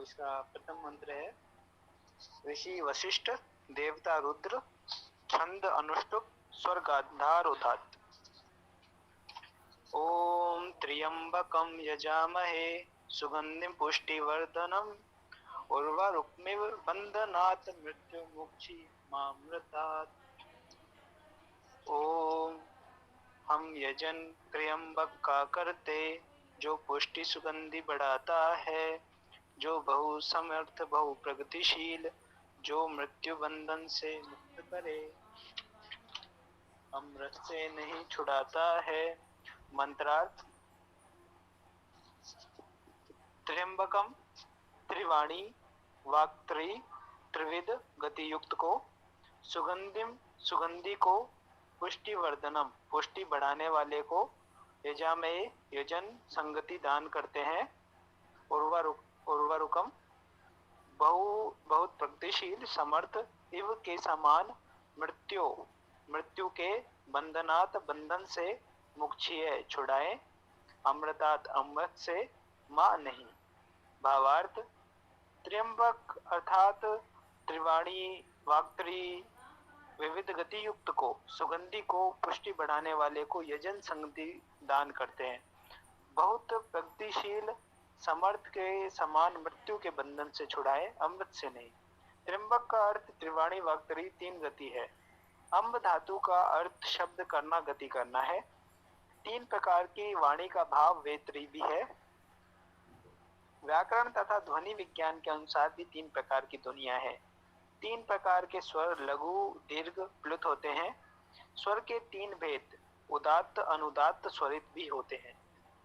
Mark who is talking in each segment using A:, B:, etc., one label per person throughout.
A: इसका प्रथम मंत्र है ऋषि वशिष्ठ, देवता रुद्र, छंद अनुष्टुप, स्वर गांधार उदात। ओम त्र्यंबकं यजामहे सुगंधिं पुष्टिवर्धनम् उर्वारुकमिव बंधनात् मृत्युमुक्षीमामृतात्। ओम हम यजन त्र्यंबक का करते जो पुष्टि सुगंधि बढ़ाता है, जो बहु समर्थ बहु प्रगतिशील, जो मृत्यु बंधन से मुक्त करे, अमृत से नहीं छुड़ाता है। मंत्रार्थ त्र्यंबकम त्रिवाणी वाक्त्री त्रिविध गति युक्त को, सुगंधिम सुगंधि को, पुष्टिवर्धनम पुष्टि बढ़ाने वाले को, यजामय यजन संगति दान करते हैं, उर्वरुकम बहुत प्रगतिशील समर्थ, इव के समान, मृत्यु के बंधनात् बंधन से, मुक्षीय छुड़ाए, अमृतात् अमृत से, मां नहीं। भावार्थ त्र्यंबक अर्थात त्रिवाणी वाक्त्री विविध गति युक्त को, सुगंधि को, पुष्टि बढ़ाने वाले को यजन संगति दान करते हैं, बहुत प्रगतिशील समर्थ के समान, मृत्यु के बंधन से छुड़ाए, अमृत से नहीं। त्र्यंबक का अर्थ त्रिवाणी वाक्त्री तीन गति है। अम्ब धातु का अर्थ शब्द करना गति करना है। तीन प्रकार की वाणी का भाव वेत्री भी है। व्याकरण तथा ध्वनि विज्ञान के अनुसार भी तीन प्रकार की ध्वनियां हैं। तीन प्रकार के स्वर लघु दीर्घ प्लुत होते हैं। स्वर के तीन भेद उदात्त अनुदात्त स्वरित भी होते हैं।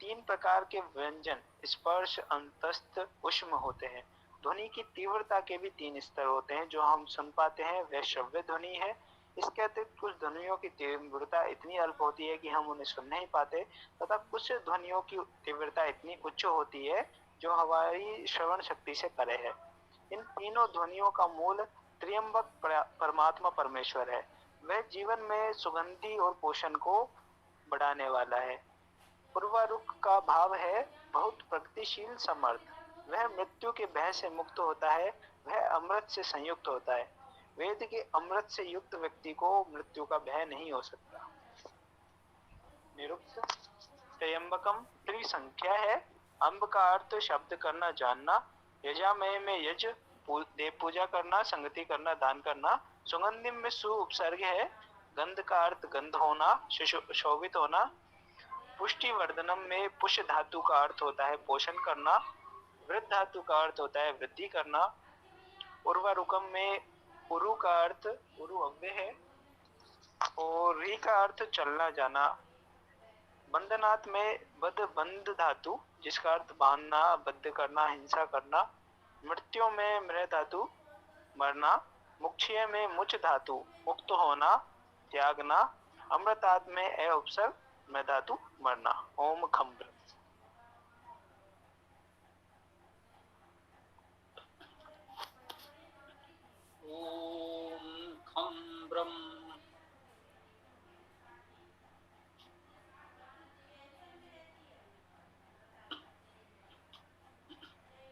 A: तीन प्रकार के व्यंजन स्पर्श अंतस्थ उष्म होते हैं। ध्वनि की तीव्रता के भी तीन स्तर होते हैं। जो हम सुन पाते हैं वह श्रव्य ध्वनि है। इसके अतिरिक्त कुछ ध्वनियों की तीव्रता इतनी अल्प होती है कि हम उन्हें सुन नहीं पाते, तथा कुछ ध्वनियों की तीव्रता इतनी उच्च होती है जो हमारी श्रवण शक्ति से परे है। इन तीनों ध्वनियों का मूल त्र्यंबक परमात्मा परमेश्वर है। वह जीवन में सुगंधि और पोषण को बढ़ाने वाला है। पूर्वारुक का भाव है बहुत प्रगतिशील समर्थ। वह मृत्यु के भय से मुक्त होता है, वह अमृत से संयुक्त होता है। वेद के अमृत से युक्त व्यक्ति को मृत्यु का भय नहीं हो सकता। निरुक्त त्र्यंबकम त्रिसंख्या है। अम्ब का अर्थ शब्द करना जानना, यजामय में यज देव पूजा करना, संगति करना, दान करना। सुगंधिम में सु उपसर्ग है। गंध का अर्थ गंध होना, शोभित होना। पुष्टि वर्धनम में पुष्य धातु का अर्थ होता है पोषण करना। वृद्ध धातु का अर्थ होता है वृद्धि करना। उर्वारुकम में उरु का अर्थ उरु अव्यय है और री का अर्थ चलना जाना। बंधनात् में बंध धातु जिसका अर्थ बांधना, बद्ध करना, हिंसा करना। मृत्यु में मृ धातु मरना। मुक्षीय में मुच धातु मुक्त होना, त्यागना। अमृतात् में ए उपसर्ग मृ धातु मरना। ओम खम ब्रह्म।
B: ओम खम ब्रह्म।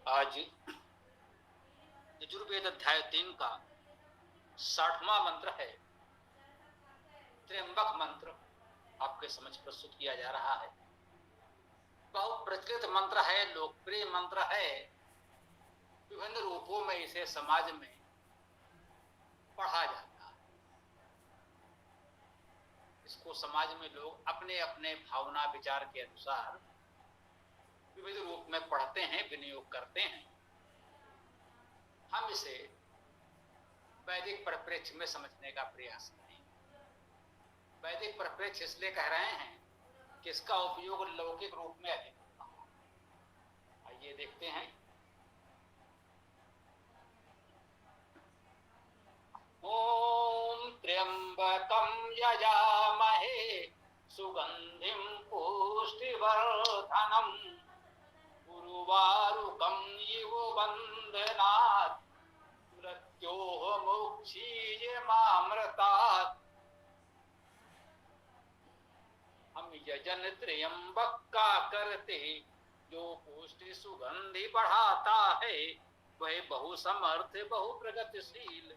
B: आज यजुर्वेद अध्याय 3 का 60वां मंत्र है। त्र्यंबक मंत्र आपके समझ प्रस्तुत किया जा रहा है। बहुत प्रचलित मंत्र है, लोकप्रिय मंत्र है। विभिन्न रूपों में इसे समाज में पढ़ा जाता है। इसको समाज में लोग अपने अपने भावना विचार के अनुसार विविध रूप में पढ़ते हैं, विनियोग करते हैं। हम इसे वैदिक परिप्रेक्ष्य में समझने का प्रयास करें। वैदिक परिप्रेक्ष्य इसलिए कह रहे हैं कि इसका उपयोग लौकिक रूप में अधिक होता है। आइए देखते हैं। ओम त्र्यंबकं यजामहे सुगंधिं पुष्टिवर्धनम् उर्वारुकं इव बन्धनात् मृत्योः मुक्षीयमामृतात्। हम यजन त्र्यंबक का करते जो पुष्टि सुगंधि बढ़ाता है, वह बहु समर्थ बहु प्रगतिशील,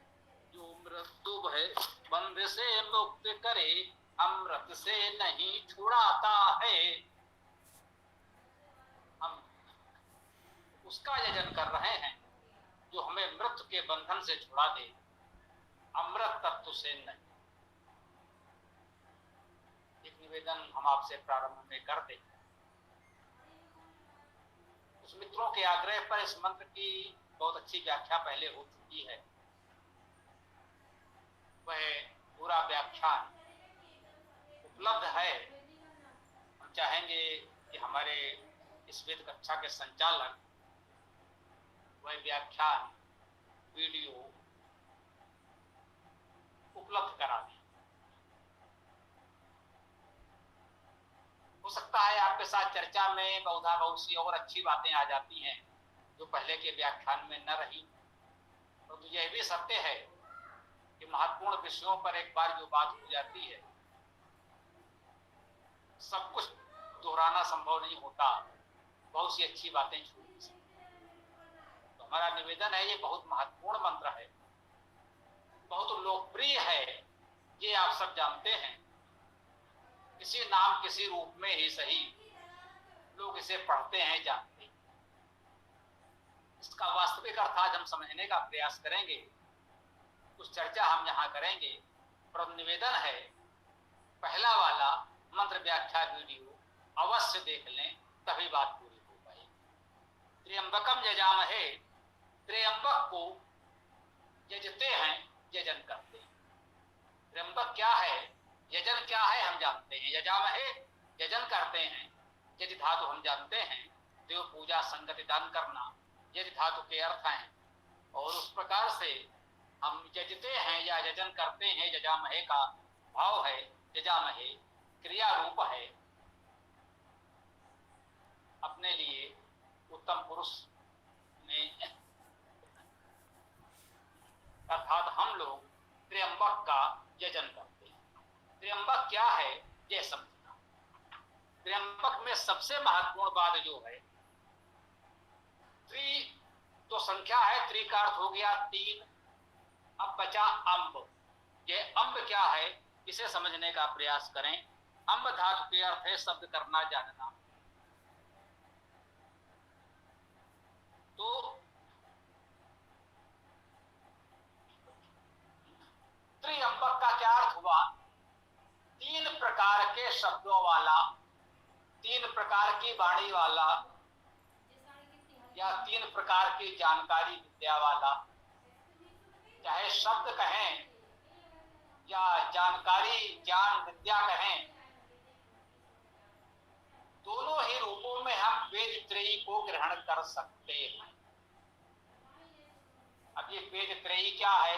B: जो मृत्यु भय बंध से मुक्त करे, अमृत से नहीं छुड़ाता है। हम उसका यजन कर रहे हैं जो हमें मृत्यु के बंधन से छुड़ा दे, अमृत तत्व से नहीं। एक निवेदन हम आपसे प्रारंभ में कर दें। कुछ मित्रों के आग्रह पर इस मंत्र की बहुत अच्छी व्याख्या पहले हो चुकी है। वह पूरा व्याख्यान उपलब्ध है। हम चाहेंगे कि हमारे इस वेद कक्षा के संचालक वह व्याख्यान वीडियो उपलब्ध करा दें। हो सकता है आपके साथ चर्चा में बहुत सी और अच्छी बातें आ जाती हैं जो पहले के व्याख्यान में न रही, परंतु यह भी सत्य है कि महत्वपूर्ण विषयों पर एक बार जो बात हो जाती है, सब कुछ दोहराना संभव नहीं होता, बहुत सी अच्छी बातें छूट नहीं सकती। तो हमारा निवेदन है, ये बहुत महत्वपूर्ण मंत्र है, बहुत लोकप्रिय है, ये आप सब जानते हैं। किसी नाम किसी रूप में ही सही लोग इसे पढ़ते हैं, जानते हैं। इसका वास्तविक अर्थ आज हम समझने का प्रयास करेंगे, कुछ चर्चा हम यहाँ करेंगे। पर निवेदन है, पहला वाला मंत्र व्याख्या वीडियो अवश्य देख लें, तभी बात पूरी हो पाएगी। त्र्यंबकम यजामहे, त्र्यंबक को यजते हैं, यजन करते हैं। त्र्यंबक क्या है, यजन क्या है हम जानते हैं। यजामहे यजन करते हैं, यजि धातु हम जानते हैं, देव पूजा संगति दान करना यजि धातु के अर्थ हैं। और उस प्रकार से हम यजते हैं या यजन करते हैं, यजामहे का भाव है, यजामहे क्रिया रूप है। अपने लिए उत्तम पुरुष में अर्थात हम लोग त्र्यंबक का यजन करते हैं। त्र्यंबक क्या है यह समझना। त्र्यंबक में सबसे महत्वपूर्ण बात जो है, त्रि तो संख्या है, त्रि का अर्थ हो गया तीन। अब बचा अम्ब। यह अम्ब क्या है इसे समझने का प्रयास करें। अम्ब धातु के अर्थ है शब्द करना, जानना। तो त्रिअंबक का क्या अर्थ हुआ, तीन प्रकार के शब्दों वाला, तीन प्रकार की वाणी वाला, या तीन प्रकार की जानकारी विद्या वाला। चाहे शब्द कहें या जानकारी ज्ञान विद्या कहें, दोनों ही रूपों में हम वेद त्रयी को ग्रहण कर सकते हैं। अब ये वेद त्रयी क्या है,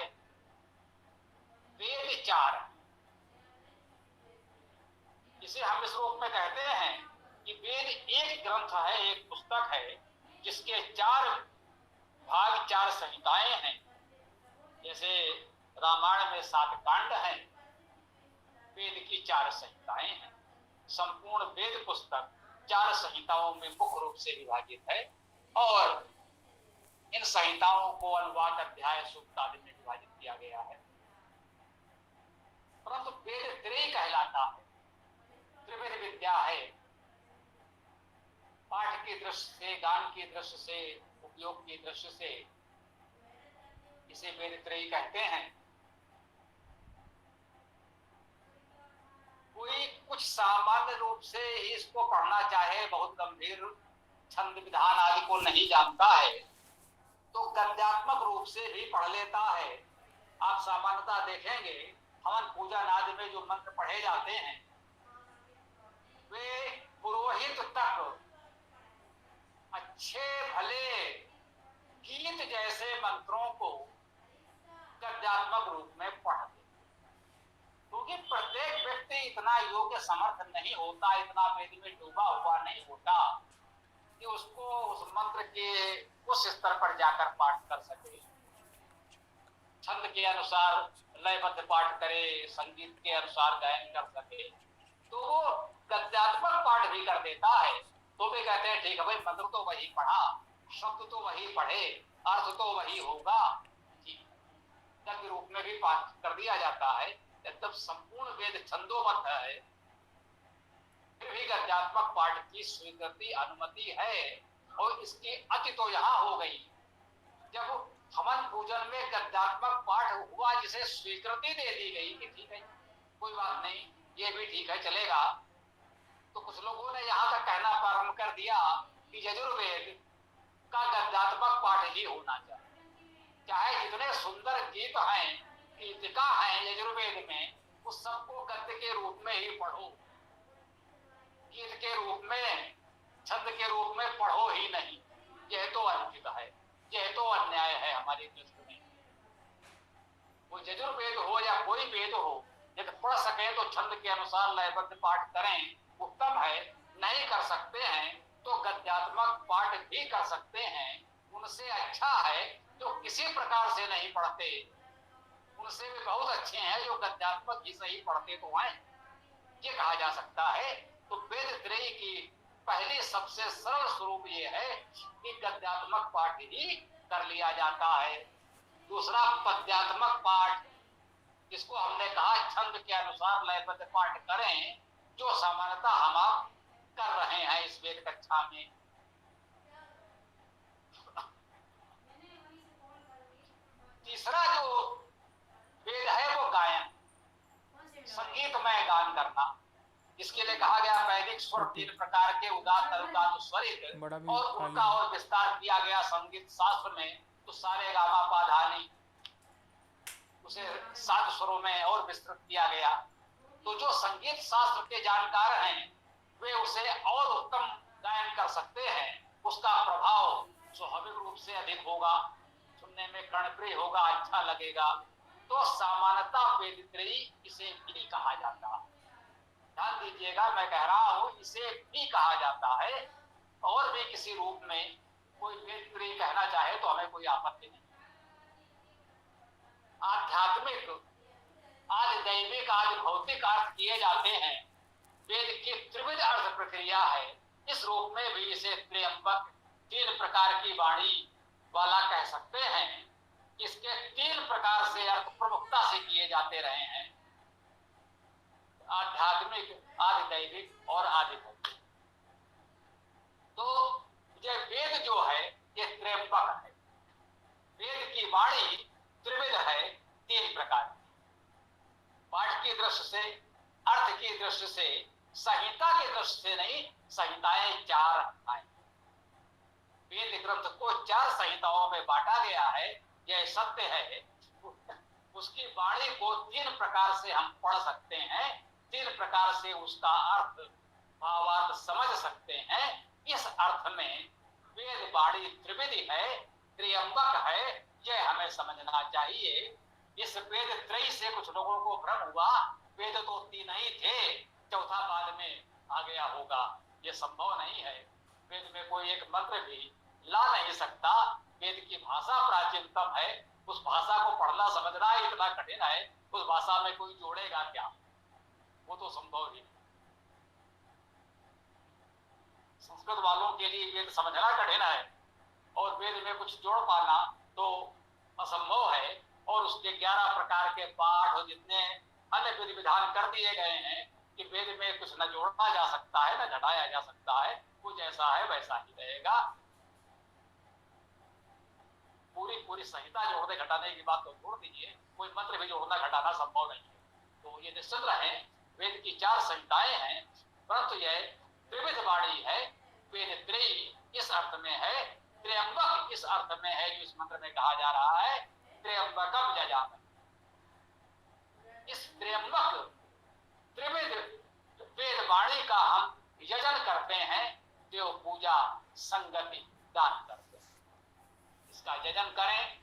B: वेद चार। इसे हम इस रूप में कहते हैं कि वेद एक ग्रंथ है, एक पुस्तक है, जिसके चार भाग, चार संहिताएं हैं। जैसे रामायण में 7 कांड हैं, वेद की 4 संहिताएं हैं। संपूर्ण वेद पुस्तक 4 संहिताओं में मुख्य रूप से विभाजित है, और इन संहिताओं को अनुवाद, अध्याय, सूक्त आदि में विभाजित किया गया है। परंतु वेद त्रय कहलाता है, त्रिविध विद्या है। पाठ की दृष्टि से, गान की दृष्टि से, उपयोग की दृष्टि से इसे वेद त्रयी कहते हैं। कोई कुछ सामान्य रूप से ही इसको पढ़ना चाहे, बहुत गंभीर छंद विधान आदि को नहीं जानता है, तो गद्यात्मक रूप से भी पढ़ लेता है। आप सामान्यतः देखेंगे हवन पूजन आदि में जो मंत्र पढ़े जाते हैं, वे पुरोहित तक अच्छे भले गीत जैसे मंत्रों को गद्यात्मक रूप में पढ़ते, क्योंकि प्रत्येक व्यक्ति इतना योग्य समर्थ नहीं होता, इतना वेद में डूबा हुआ नहीं होता कि उसको उस मंत्र के उस स्तर पर जाकर पाठ कर सके। छंद के अनुसार लयबद्ध पाठ करे, संगीत के अनुसार गायन कर सके, तो वो गद्यात्मक पाठ भी कर देता है। तो भी कहते हैं ठीक है भाई, मंत्र तो वही पढ़ा, शब्द तो वही पढ़े, अर्थ तो वही होगा। ठीक, गद्य रूप में भी पाठ कर दिया जाता है, जब संपूर्ण वेद छंदोबद्ध है, फिर भी गद्यात्मक पाठ की स्वीकृति अनुमति है। और इसकी अति तो यहाँ हो गई, जब हवन पूजन में गद्यात्मक पाठ हुआ, जिसे स्वीकृति दे दी गई कि ठीक है कोई बात नहीं, ये भी ठीक है चलेगा, तो कुछ लोगों ने यहाँ तक कहना प्रारंभ कर दिया कि यजुर्वेद का गद्यात्मक पाठ ही होना चाहिए। चाहे जितने सुंदर गीत हैं, गीतिका हैं यजुर्वेद में, उस सबको गद्य के रूप में ही पढ़ो, गीत के रूप में, छंद के रूप में पढ़ो ही नहीं। यह तो अनुचित है, यह तो अन्याय है हमारे दृष्टि में। वो यजुर्वेद हो या कोई वेद हो, यदि पढ़ सके तो छंद के अनुसार लयबद्ध पाठ करें, उत्तम है। नहीं कर सकते हैं तो गद्यात्मक पाठ भी कर सकते हैं। उनसे अच्छा है जो किसी प्रकार से नहीं पढ़ते, उनसे भी बहुत अच्छे हैं जो गद्यात्मक ही सही पढ़ते तो हैं, ये कहा जा सकता है। तो वेद त्रयी की पहली सबसे सरल स्वरूप ये है कि गद्यात्मक पाठ ही कर लिया जाता है। दूसरा पद्यात्मक पाठ, जिसको हमने कहा छंद के अनुसार लयबद्ध पाठ करें, जो सामान्यतः हम आप कर रहे हैं इस वेद कक्षा में। तीसरा जो वेद है वो गायन, संगीतमय गान करना, जिसके लिए कहा गया वैदिक स्वर 3 प्रकार के उदात्त अनुस्वरित, और उनका और विस्तार किया गया संगीत शास्त्र में। तो सारे गामा पा धा नी, उसे 7 स्वरों में और विस्तृत किया गया। तो जो संगीत शास्त्र के जानकार हैं वे उसे और उत्तम गायन कर सकते हैं, उसका प्रभाव स्वाभाविक रूप से अधिक होगा, सुनने में कर्णप्रिय होगा, अच्छा लगेगा। तो सामान्यतः वेद त्रयी इसे भी कहा जाता है। ध्यान दीजिएगा, मैं कह रहा हूं इसे भी कहा जाता है। और भी किसी रूप में कोई वेद त्रयी कहना चाहे तो हमें कोई आपत्ति नहीं। आध्यात्मिक, आदि दैविक, आदि भौतिक अर्थ किए जाते हैं। वेद की त्रिविध अर्थ प्रक्रिया है। इस रूप में भी इसे त्र्यंबक, 3 प्रकार की वाणी वाला कह सकते हैं। इसके 3 प्रकार से अर्थ प्रमुखता से किए जाते रहे हैं, आध्यात्मिक, आदि दैविक और आदि भौतिक। तो ये वेद जो है ये त्र्यंबक है। वेद की वाणी त्रिविध है, 3 प्रकार की, पाठ की दृष्टि से, अर्थ की दृष्टि से, संहिता की दृष्टि से नहीं। संहिताएं 4 हैं। वेद ग्रंथ को 4 संहिताओं में बांटा गया है, यह सत्य है। उसकी वाणी को 3 प्रकार से हम पढ़ सकते हैं, 3 प्रकार से उसका अर्थ, भावार्थ समझ सकते हैं। इस अर्थ में वेद वाणी त्रिविधि है, त्र्यंबक है, यह हमें समझना चाहिए। इस वेद त्रयी से कुछ लोगों को भ्रम हुआ, वेद तो 3 ही थे, चौथा बाद में आ गया होगा। यह संभव नहीं है। वेद में कोई एक मंत्र भी ला नहीं सकता। वेद की भाषा प्राचीनतम है, उस भाषा को पढ़ना समझना इतना कठिन है, उस भाषा में कोई जोड़ेगा क्या, वो तो संभव ही नहीं। संस्कृत वालों के लिए वेद समझना कठिन है और वेद में कुछ जोड़ पाना तो असंभव है। और उसके 11 प्रकार के पाठ और जितने अन्य विधि विधान कर दिए गए हैं कि वेद में कुछ न जोड़ा जा सकता है न घटाया जा सकता है, वो जैसा है वैसा ही रहेगा। पूरी संहिता जोड़ने घटाने की बात तो छोड़ दीजिए, कोई मंत्र भी जोड़ना घटाना संभव नहीं है। तो ये निश्चित रहे, वेद की 4 संहिताएं हैं, परंतु यह त्रिविध वाणी है। वेद त्रयी इस अर्थ में है, त्र्यंबक इस अर्थ में है जो इस मंत्र में कहा जा रहा है, त्र्यंबकम यजामहे। इस त्र्यंबक त्रिविध वेद वाणी का हम यजन करते हैं, देव पूजा, संगति, दान करते हैं। इसका यजन करें,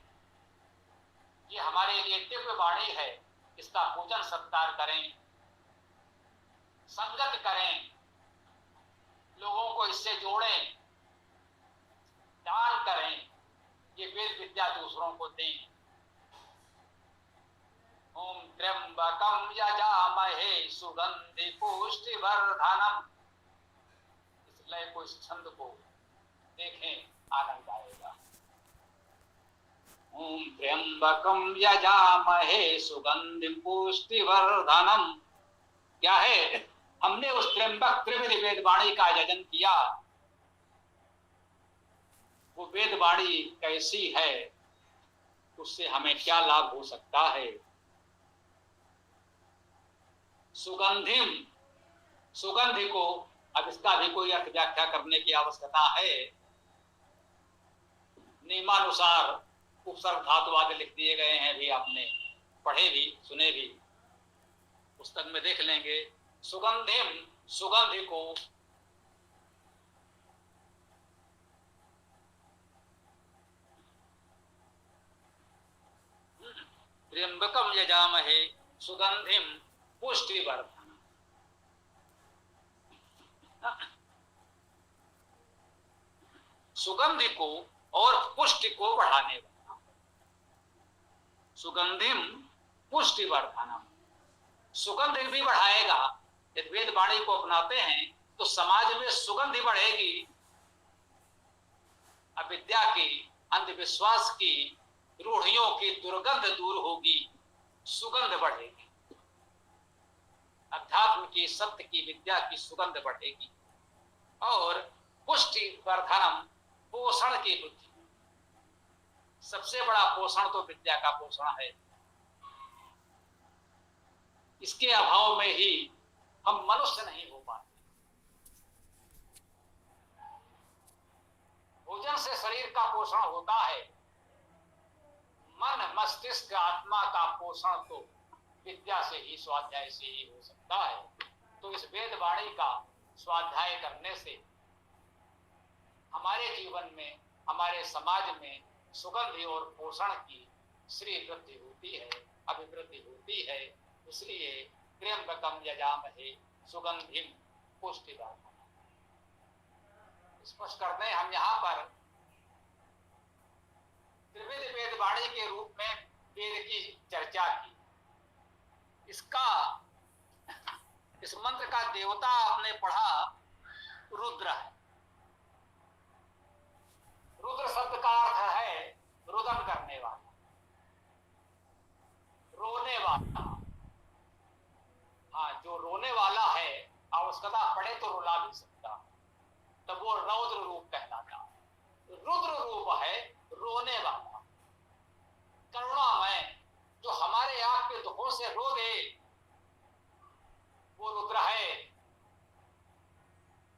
B: ये हमारे लिए दिव्य वाणी है, इसका पूजन सत्कार करें, संगत करें, लोगों को इससे जोड़ें, दान करें, ये वेद विद्या दूसरों को दें। ओम त्र्यंबकम यजामहे सुगंधि पुष्टिवर्धनम। इस लय को, इस छंद को देखें, आनंद आएगा। त्र्यंबकम यजामहे सुगंधिम पुष्टिवर्धनम। क्या है, हमने उस त्र्यंबक त्रिविध वेदवाणी का यजन किया। वो वेदवाणी कैसी है, उससे हमें क्या लाभ हो सकता है। सुगंधिम, सुगंधि को अब इसका भी कोई अर्थ व्याख्या करने की आवश्यकता है। नियमानुसार उपसर्ग धातु आदि लिख दिए गए हैं, भी आपने पढ़े भी सुने भी, पुस्तक में देख लेंगे। सुगंधिम, सुगंधि को त्र्यंबकम यजामहे सुगंधिम पुष्टिवर्धनम। सुगंधि को और पुष्टि को बढ़ाने वाला। सुगंधिम पुष्टिवर्धनम, सुगंध भी बढ़ाएगा। यदि वेद वाणी को अपनाते हैं तो समाज में सुगंधि बढ़ेगी, अविद्या की, अंधविश्वास की, रूढ़ियों की दुर्गंध दूर होगी, सुगंध बढ़ेगी। अध्यात्म की, सत्य की, विद्या की सुगंध बढ़ेगी। और पुष्टि वर्धनम, पोषण की बुद्धि। सबसे बड़ा पोषण तो विद्या का पोषण है। इसके अभाव में ही हम मनुष्य नहीं हो पाते। भोजन से शरीर का पोषण होता है, मन मस्तिष्क आत्मा का पोषण तो विद्या से ही, स्वाध्याय से ही हो सकता है। तो इस वेद वाणी का स्वाध्याय करने से हमारे जीवन में, हमारे समाज में सुगंधि और पोषण की श्री वृद्धि होती है, अभिवृद्धि होती है। इसलिए त्र्यंबकम यजामहे सुगंधिम पुष्टिवर्धनम। स्पष्ट कर दें, हम यहाँ पर त्रिविध वेदवाणी के रूप में वेद की चर्चा की। इसका, इस मंत्र का देवता आपने पढ़ा रुद्र है। रुद्र शब्द का अर्थ है रुदन करने वाला, रोने वाला। हाँ, जो रोने वाला है, आवश्यकता पड़े तो रुला भी सकता, तब वो रौद्र रूप कहलाता। रुद्र रूप है रोने वाला, करुणामय, जो हमारे आपके दुखों से रो दे, वो रुद्र है।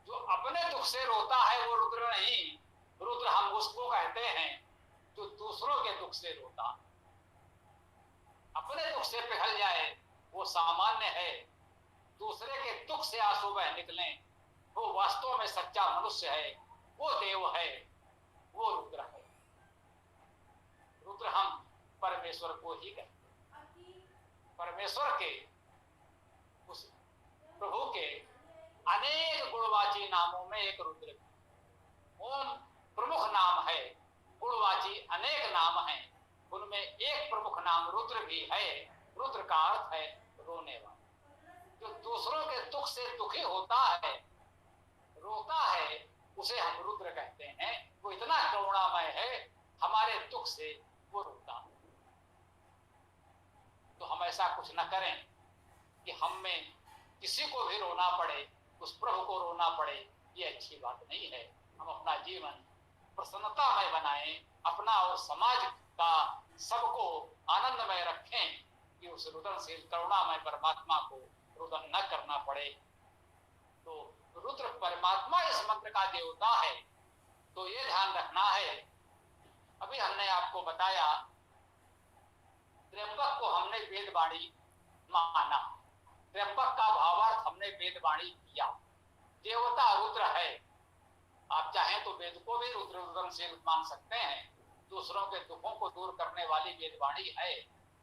B: जो अपने दुख से रोता है वो रुद्र नहीं। रुद्र हम उसको कहते हैं जो दूसरों के दुख से रोता। अपने दुख से पिघल जाए वो सामान्य है, दूसरे के दुख से आंसू बह निकले वो वास्तव में सच्चा मनुष्य है, वो देव है, वो रुद्र है। रुद्र हम परमेश्वर को ही कहते हैं। परमेश्वर के, उस प्रभु के अनेक गुणवाची नामों में एक रुद्र, ओम प्रमुख नाम है, गुणवाची अनेक नाम हैं, उनमें एक प्रमुख नाम रुद्र भी है। रुद्र का अर्थ है रोने वाला। जो दूसरों के दुख से दुखी होता है, रोता है, उसे हम रुद्र कहते हैं। वो इतना करुणामय है, हमारे दुख से वो रोता है। तो हम ऐसा कुछ न करें कि हम में किसी को भी रोना पड़े, उस प्रभु को रोना पड़े, ये अच्छी बात नहीं है। हम अपना जीवन प्रसन्नतामय बनाएं, अपना और समाज का सबको आनंदमय रखें कि उस रुदनशील करुणामय परमात्मा को रुदन न करना पड़े। तो रुद्र परमात्मा इस मंत्र का देवता है, तो ये ध्यान रखना है। अभी हमने आपको बताया त्र्यंबक को हमने वेदवाणी माना, त्र्यंबक का भावार्थ हमने वेदवाणी किया। देवता रुद्र है, आप चाहें तो वेद को भी रुद्र रुदनशील मान सकते हैं, दूसरों के दुखों को दूर करने वाली वेदवाणी है।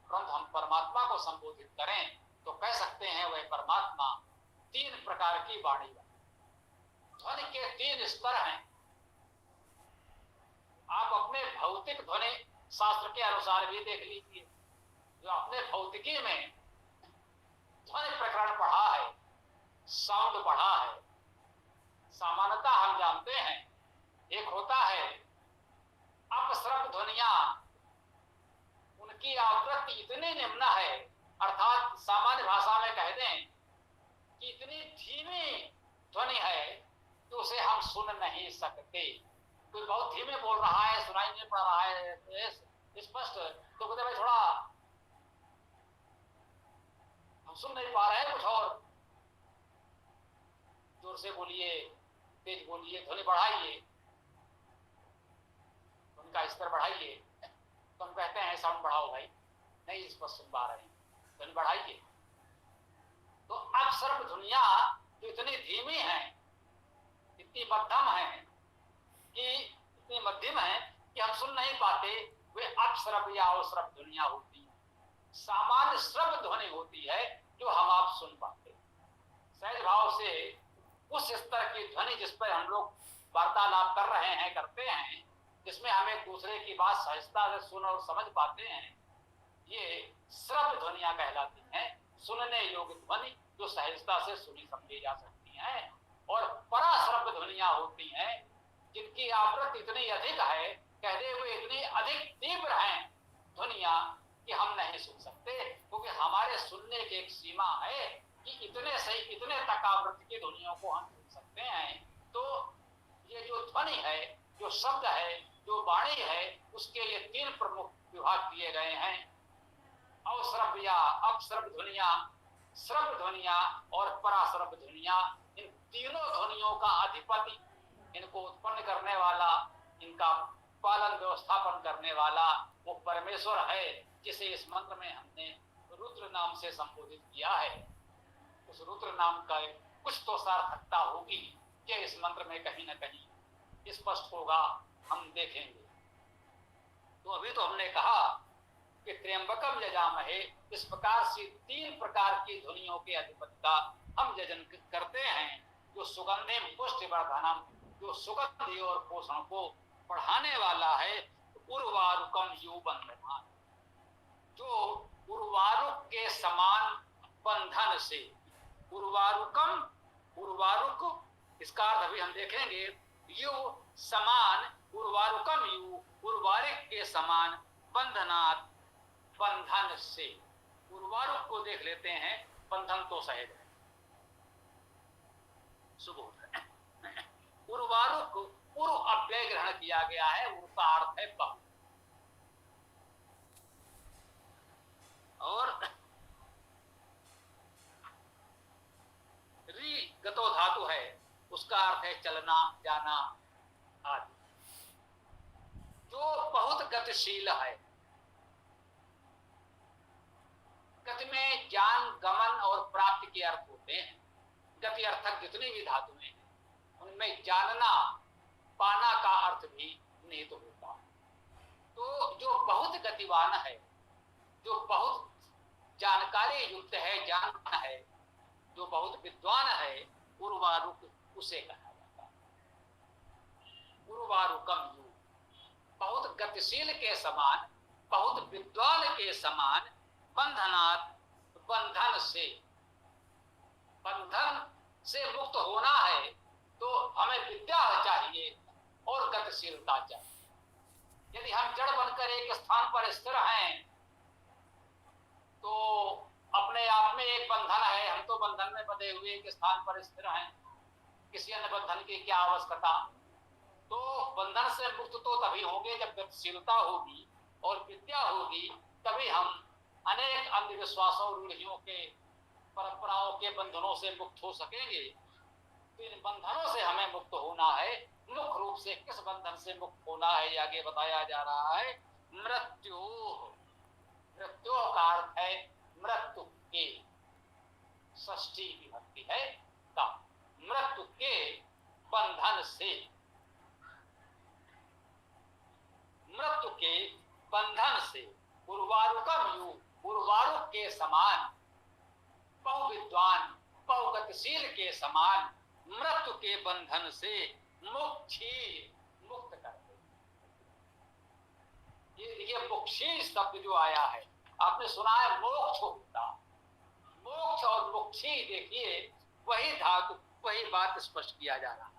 B: परंतु हम परमात्मा को संबोधित करें तो कह सकते हैं वह परमात्मा तीन प्रकार की वाणी है। ध्वनि के तीन स्तर हैं। आप अपने भौतिक ध्वनि शास्त्र के अनुसार भी देख लीजिए। जो अपने भौतिकी में ध्वनि प्रकरण पढ़ा है, साउंड पढ़ा है, सामान्यतः हम जानते हैं एक होता है अपश्रव्य ध्वनियां जिनकी आवृत्ति इतनी निम्न है, अर्थात सामान्य भाषा में कह दें कि इतनी धीमी ध्वनि है कि उसे हम सुन नहीं सकते। कोई बहुत धीमे बोल रहा है, सुनाई नहीं पड़ रहा है स्पष्ट, तो कहते भाई थोड़ा हम सुन नहीं पा रहे हैं, कुछ और जोर से बोलिए, तेज बोलिए, ध्वनि बढ़ाइए, उनका स्तर बढ़ाइए। तो हम कहते हैं साउंड बढ़ाओ भाई, नहीं स्पष्ट सुन पा रहे हैं, ध्वनि बढ़ाइए। तो अब सर्व ध्वनिया जो इतनी धीमी है, इतनी मध्यम है कि इतनी मध्यम है कि हम सुन नहीं पाते, वे अपश्रव या अवश्रव ध्वनिया होती है। सामान्य श्रव ध्वनि होती है जो हम आप सुन पाते, सहज भाव से उस स्तर की ध्वनि जिस पर हम लोग वार्तालाप कर रहे हैं, करते हैं, जिसमें हम एक दूसरे की बात सहजता से सुन और समझ पाते हैं, ये श्रव ध्वनिया कहलाती हैं। सुनने योग्य ध्वनि जो सहजता से सुनी समझी जा सकती हैं। और पराश्रव ध्वनिया होती हैं जिनकी आवृत्ति इतनी अधिक है, कहते हुए इतनी अधिक तीव्र है ध्वनिया कि हम नहीं सुन सकते, क्योंकि हमारे सुनने की एक सीमा है कि इतने से इतने तक आवृत्ति की ध्वनियों को हम सुन सकते हैं। तो ये जो ध्वनि है, जो शब्द है, जो वाणी है, उसके लिए तीन प्रमुख विभाग दिए गए हैं, अवश्रव या अपश्रव ध्वनिया, श्रव ध्वनिया और पराश्रव ध्वनिया। इन तीनों ध्वनियों का अधिपति, इनको उत्पन्न करने वाला, इनका पालन व्यवस्थापन करने वाला वो परमेश्वर है, जिसे इस मंत्र में हमने रुद्र नाम से संबोधित किया है। उस रुद्र नाम का कुछ तो सार्थकता होगी कि इस मंत्र में कहीं ना कहीं स्पष्ट होगा, हम देखेंगे। तो अभी तो हमने कहा कि त्र्यंबकम यजामहे, इस प्रकार से तीन प्रकार की ध्वनियों के अधिपति का हम यजन करते हैं, जो सुगंधि पुष्टिवर्धनम, जो सुगंधि और पोषण को बढ़ाने वाला है। उर्वारुकम युबंधमान, जो उर्वारुक के समान बंधन से, उर्वारुकम, उर्वारुक इसका अर्थ अभी हम देखेंगे, यु समान, उर्वारुकम यु, उर्वारिक के समान, बंधनात्, बंधन से। उर्वारुक को देख लेते हैं, बंधन तो सहज है, सुबोध। उर्वारुक, उर्व अव्यय ग्रहण किया गया है, उर्व का अर्थ है बहु, और री गतो धातु है, उसका अर्थ है चलना, जाना आदि। जो बहुत गतिशील है, गति में ज्ञान, गमन और प्राप्ति के अर्थ होते हैं। गति अर्थक जितनी भी धातुएं हैं, उनमें जानना, पाना का अर्थ भी निहित होता है। तो जो बहुत गतिवान है, जो बहुत जानकारी युक्त है, जानना है, जो बहुत विद्वान है, उर्वारुक उसे कहा जाता है। उर्वारुकम यु, बहुत गतिशील के समान, बहुत विद्वान के समान, बंधनात्, बंधन से, बंधन से मुक्त होना है तो हमें विद्या चाहिए और गतिशीलता चाहिए। यदि हम जड़ बनकर एक स्थान पर स्थिर हैं तो अपने आप में एक बंधन है, हम तो बंधन में बंधे हुए एक स्थान पर स्थिर हैं, किसी अन्य बंधन की क्या आवश्यकता। तो बंधन से मुक्त तो तभी होंगे जब गतिशीलता होगी और विद्या होगी, तभी हम अनेक अंधविश्वासों, रूढ़ियों के, परंपराओं के बंधनों से मुक्त हो सकेंगे। तो इन बंधनों से हमें मुक्त होना है। मुख्य रूप से किस बंधन से मुक्त होना है, ये आगे बताया जा रहा है। मृत्यु, मृत्यु का अर्थ है मृत्यु के, षष्ठी विभक्ति है का, मृत्यु के बंधन से, मृत्यु के बंधन से। उर्वारुकम यु, उर्वारुक के समान, बहुविद्वान, बहुगतिशील के समान, मृत्यु के बंधन से मुक्ति, मुक्त करते। ये मुक्षी शब्द जो आया है, आपने सुना है मोक्ष होता, मोक्ष और मुक्षी, देखिए वही धातु, वही बात स्पष्ट किया जा रहा है।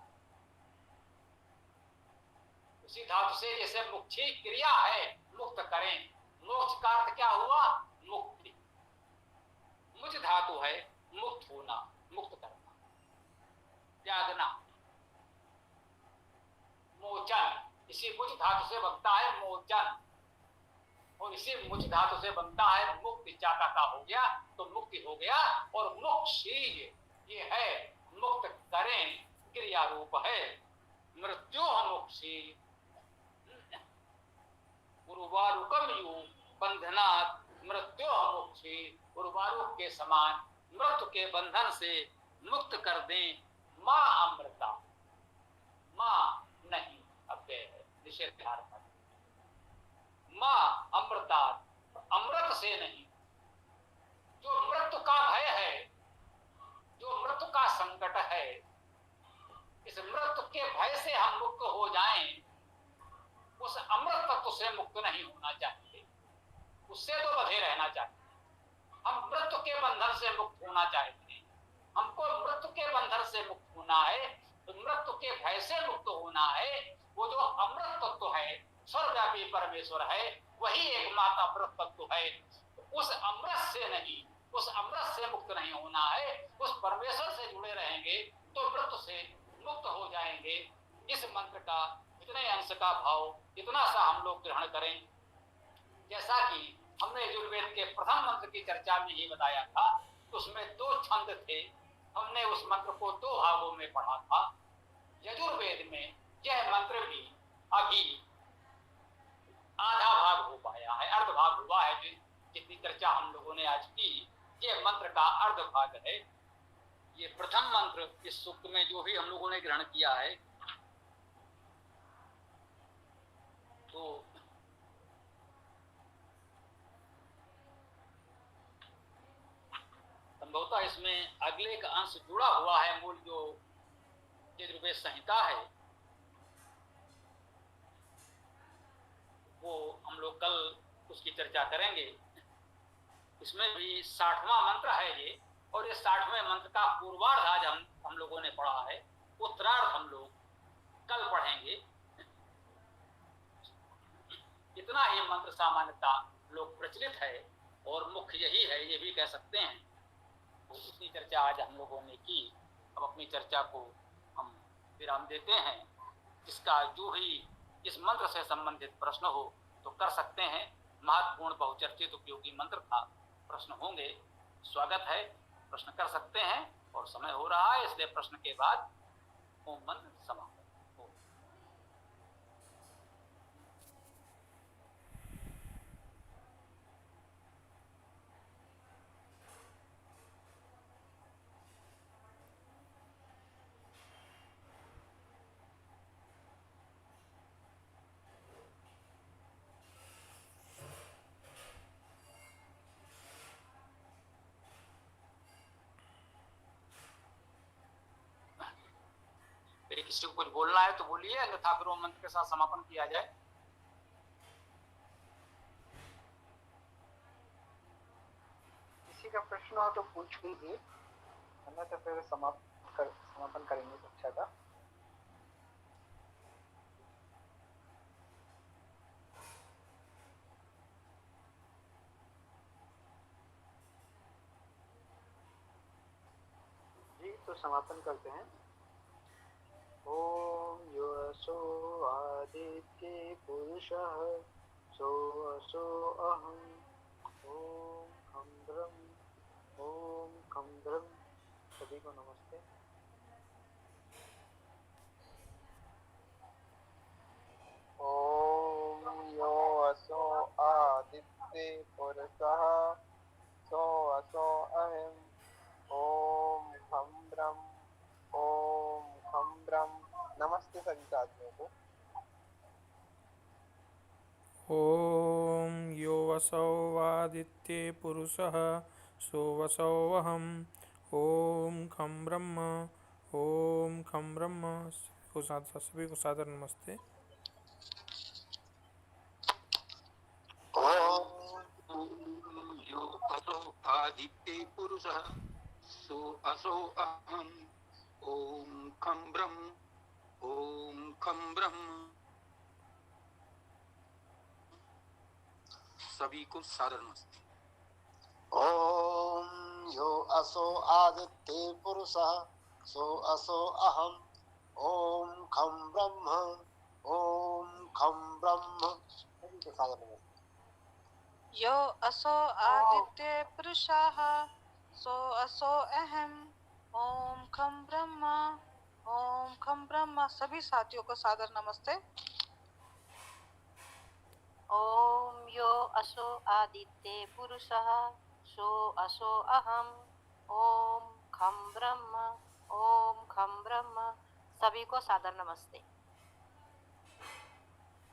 B: उसी धातु से जैसे मुक्षी क्रिया है, मुक्त करें, मोक्ष का अर्थ क्या धातु से बनता है मोचन, और इसी मुच धातु से बनता है मुक्ति। चाका का हो गया तो मुक्ति हो गया, और मुक्षी ये है मुक्त करें, क्रिया रूप है। मृत्यु मुक्षी उर्वारुकम यु बंधनात् मृत्यु मुक्षी, उर्वारुक के समान मृत्यु के बंधन से मुक्त कर दें। माँ अमृता, माँ नहीं अव्यय है, निषेधार्थ। माँ अमृता, अमृत से नहीं। जो मृत्यु का भय है, जो मृत्यु का संकट है, इस मृत्यु के भय से हम मुक्त हो जाएं, उस अमृत तत्व से मुक्त नहीं होना चाहिए, उससे तो बंधे रहना चाहिए। हम मृत्यु के बंधन से मुक्त होना चाहते हैं, हमको मृत्यु के बंधन से मुक्त होना है, तो मृत्यु के भय से मुक्त होना है। वो जो अमृत तत्व है, सर्वव्यापी परमेश्वर है, वही एकमात्र अमृत तत्व है। उस अमृत से नहीं, उस अमृत से मुक्त नहीं होना है, उस परमेश्वर से जुड़े रहेंगे तो मृत्यु से मुक्त हो जाएंगे। इस मंत्र का इतने अंश का भाव इतना सा हम लोग ग्रहण करें। जैसा कि हमने यजुर्वेद के प्रथम मंत्र की चर्चा में ही बताया था, तो उसमें 2 छंद थे। हमने उस मंत्र को 2 भागों में पढ़ा था। यजुर्वेद में यह मंत्र भी अभी आधा भाग हो पाया है, अर्ध भाग हुआ है। जितनी चर्चा हम लोगों ने आज की, यह मंत्र का अर्ध भाग है। ये प्रथम मंत्र इस सूक्त में जो भी हम लोगों ने ग्रहण किया है, तो संभवतः इसमें अगले का अंश जुड़ा हुआ है। मूल जो यजुर्वेद संहिता है, वो हम लोग कल उसकी चर्चा करेंगे। इसमें भी 60वां मंत्र है ये, और ये 60वें मंत्र का पूर्वार्ध आज हम लोगों ने पढ़ा है। उत्तरार्ध हम लोग कल पढ़ेंगे। इतना ही मंत्र सामान्यता लोग प्रचलित है और मुख्य यही है, ये भी कह सकते हैं। तो इतनी चर्चा आज हम लोगों ने की। अब अपनी चर्चा को हम विराम देते हैं। जिसका जो भी इस मंत्र से संबंधित प्रश्न हो तो कर सकते हैं। महत्वपूर्ण, बहुचर्चित, उपयोगी मंत्र था। प्रश्न होंगे, स्वागत है, प्रश्न कर सकते हैं। और समय हो रहा है, इसलिए प्रश्न के बाद ओम मंत्र समाप्त हो। किसी को कुछ बोलना है तो बोलिए, अन्यथा फिर ओम मंत्र के साथ समापन किया जाए।
A: किसी का प्रश्न हो तो पूछ लीजिए, अन्यथा फिर समापन करेंगे कक्षा का। जी, तो समापन करते हैं। ओम यो असो आदित्य पुरुषः सो असो अहम् ओम खं ब्रह्म ओम खं ब्रह्म। सभी को नमस्ते।
C: ओम यो असो आदित्य पुरुषः सो असो अहम् ओम खं ब्रह्म ओम खं ब्रह्म। नमस्ते सभी साथियों को।
D: ओम यो वसौ आदित्ये पुरुषः सो वसौ अहम् ओम खं ब्रह्म ओम खं ब्रह्म। सभी को सादर नमस्ते।
E: ओम यो असो आदित्ये पुरुषः सो असो अहम् ओम खं ब्रह्म ओम खं ब्रह्म। सभी को सादर नमस्ते।
C: ओम यो असो आदित्य पुरुषः सो असो अहम् ओम खं ब्रह्म ओम खम ब्रह्म। सभी को सादर नमस्ते।
F: यो असो आदित्य पुरुषाः सो असो अहम ओम खम ब्रह्मा ओम खम ब्रह्मा। सभी साथियों को सादर नमस्ते।
G: ओम यो असो आदित्य पुरुषः सो असो अहम ओम खम ब्रह्म। सभी को सादर नमस्ते।